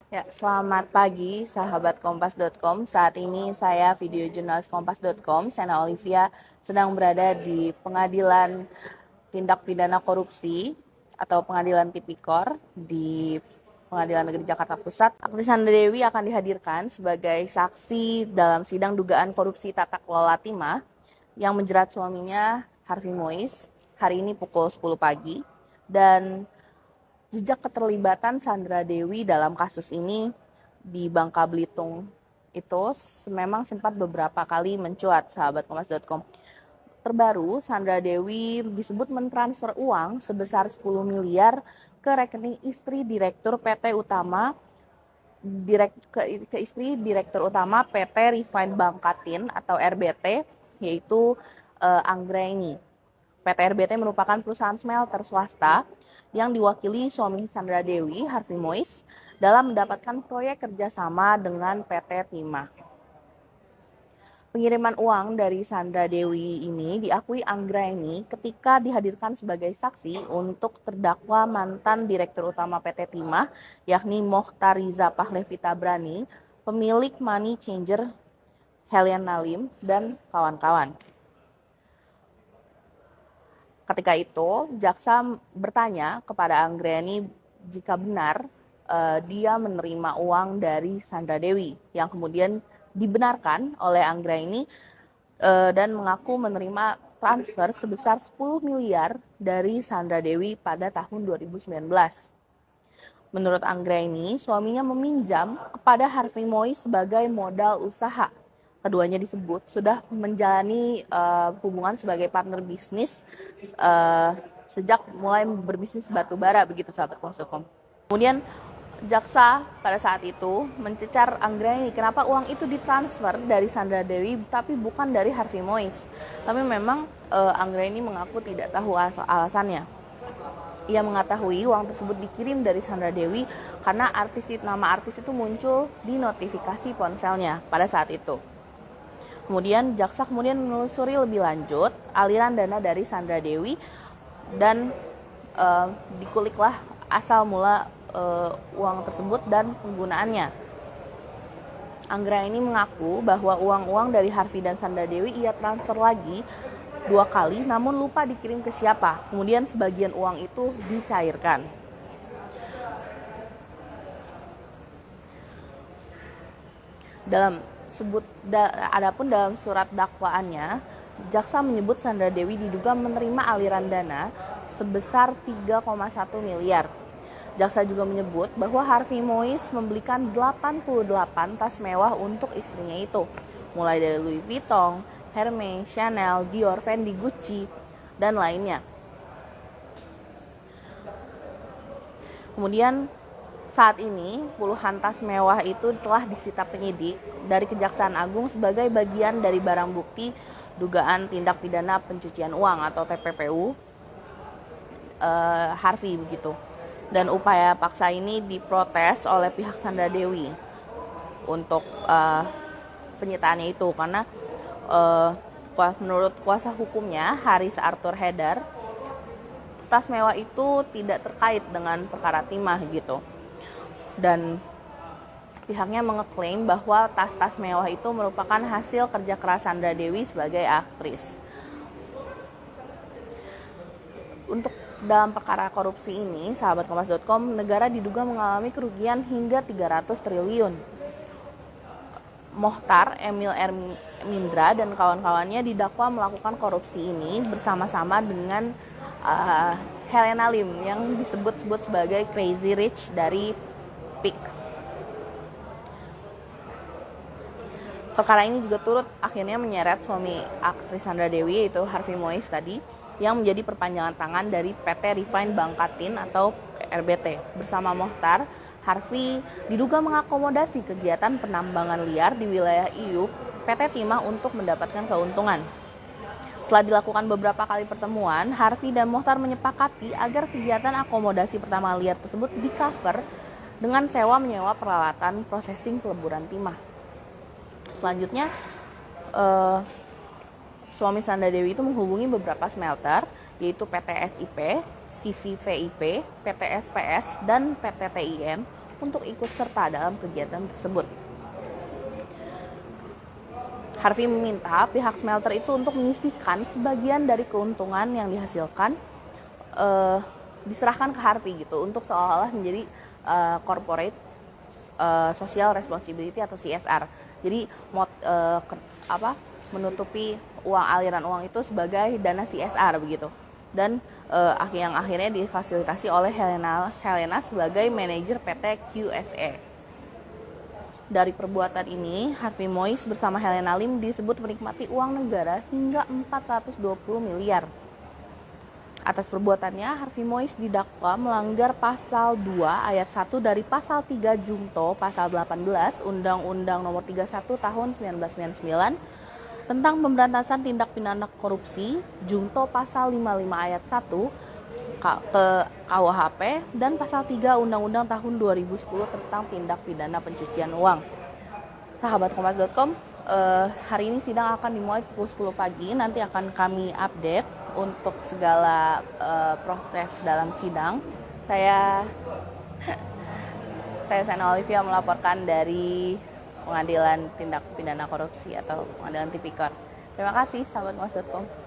Ya, selamat pagi sahabat kompas.com. Saat ini saya video jurnalis kompas.com, Sena Olivia, sedang berada di Pengadilan Tindak Pidana Korupsi atau Pengadilan Tipikor di Pengadilan Negeri Jakarta Pusat. Aktris Sandra Dewi akan dihadirkan sebagai saksi dalam sidang dugaan korupsi tata kelola timah yang menjerat suaminya Harvey Mois hari ini pukul 10 pagi. Dan jejak keterlibatan Sandra Dewi dalam kasus ini di Bangka Belitung itu memang sempat beberapa kali mencuat, sahabat kompas.com. Terbaru, Sandra Dewi disebut mentransfer uang sebesar 10 miliar ke rekening istri Direktur PT Utama ke istri Direktur Utama PT Refine Bangkatin atau RBT, yaitu Anggraini. PT RBT merupakan perusahaan smelter swasta yang diwakili suami Sandra Dewi, Harvey Mois, dalam mendapatkan proyek kerjasama dengan PT Timah. Pengiriman uang dari Sandra Dewi ini diakui Anggraini ketika dihadirkan sebagai saksi untuk terdakwa mantan Direktur Utama PT Timah, yakni Mohtar Riza Pahlevi Tabrani, pemilik Money Changer Helian Nalim, dan kawan-kawan. Ketika itu, jaksa bertanya kepada Anggraini jika benar dia menerima uang dari Sandra Dewi, yang kemudian dibenarkan oleh Anggraini dan mengaku menerima transfer sebesar 10 miliar dari Sandra Dewi pada tahun 2019. Menurut Anggraini, suaminya meminjam kepada Harvey Mois sebagai modal usaha. Keduanya disebut sudah menjalani hubungan sebagai partner bisnis sejak mulai berbisnis batu bara, begitu sahabat kompas.com. Kemudian jaksa pada saat itu mencecar Anggraini kenapa uang itu ditransfer dari Sandra Dewi tapi bukan dari Harvey Mois. Tapi memang Anggraini mengaku tidak tahu alasannya. Ia mengetahui uang tersebut dikirim dari Sandra Dewi karena nama artis itu muncul di notifikasi ponselnya pada saat itu. Kemudian jaksa menelusuri lebih lanjut aliran dana dari Sandra Dewi dan dikuliklah asal mula uang tersebut dan penggunaannya. Anggraini mengaku bahwa uang-uang dari Harvey dan Sandra Dewi ia transfer lagi 2 kali namun lupa dikirim ke siapa. Kemudian sebagian uang itu dicairkan. Adapun dalam surat dakwaannya, jaksa menyebut Sandra Dewi diduga menerima aliran dana sebesar 3,1 miliar. Jaksa juga menyebut bahwa Harvey Mois membelikan 88 tas mewah untuk istrinya itu, mulai dari Louis Vuitton, Hermes, Chanel, Dior, Fendi, Gucci, dan lainnya. Kemudian saat ini puluhan tas mewah itu telah disita penyidik dari Kejaksaan Agung sebagai bagian dari barang bukti dugaan tindak pidana pencucian uang atau TPPU Harvey begitu. Dan upaya paksa ini diprotes oleh pihak Sandra Dewi untuk penyitaannya itu karena menurut kuasa hukumnya Haris Arthur Hedar, tas mewah itu tidak terkait dengan perkara timah gitu. Dan pihaknya mengeklaim bahwa tas-tas mewah itu merupakan hasil kerja keras Sandra Dewi sebagai aktris. Untuk dalam perkara korupsi ini, sahabat kompas.com, negara diduga mengalami kerugian hingga 300 triliun. Mohtar Emil Mindra dan kawan-kawannya didakwa melakukan korupsi ini bersama-sama dengan Helena Lim yang disebut-sebut sebagai Crazy Rich dari PIK. Perkara ini juga turut akhirnya menyeret suami aktris Sandra Dewi, yaitu Harvey Mois tadi, yang menjadi perpanjangan tangan dari PT Refine Bangkatin atau RBT. Bersama Mohtar, Harvey diduga mengakomodasi kegiatan penambangan liar di wilayah IUP PT Timah untuk mendapatkan keuntungan. Setelah dilakukan beberapa kali pertemuan, Harvey dan Mohtar menyepakati agar kegiatan akomodasi pertama liar tersebut di-cover dengan sewa-menyewa peralatan processing peleburan timah. Selanjutnya, suami Sandra Dewi itu menghubungi beberapa smelter, yaitu PT SIP, CVVIP, PT SPS, dan PT TIN untuk ikut serta dalam kegiatan tersebut. Harvey meminta pihak smelter itu untuk menyisihkan sebagian dari keuntungan yang dihasilkan diserahkan ke Harvey gitu untuk seolah-olah menjadi corporate social responsibility atau CSR. Jadi menutupi aliran uang itu sebagai dana CSR begitu. Dan yang akhirnya difasilitasi oleh Helena sebagai manajer PT QSE. Dari perbuatan ini, Harvey Moise bersama Helena Lim disebut menikmati uang negara hingga 420 miliar. Atas perbuatannya, Harvey Moise didakwa melanggar pasal 2 ayat 1 dari pasal 3 Junto pasal 18 Undang-Undang Nomor 31 Tahun 1999 tentang pemberantasan tindak pidana korupsi, Junto pasal 55 ayat 1 ke KUHP dan pasal 3 Undang-Undang tahun 2010 tentang tindak pidana pencucian uang. Sahabat Kompas.com, hari ini sidang akan dimulai pukul 10 pagi. Nanti akan kami update untuk segala proses dalam sidang. Saya Sena Olivia melaporkan dari Pengadilan Tindak Pidana Korupsi atau Pengadilan Tipikor. Terima kasih sahabat Kompas.com.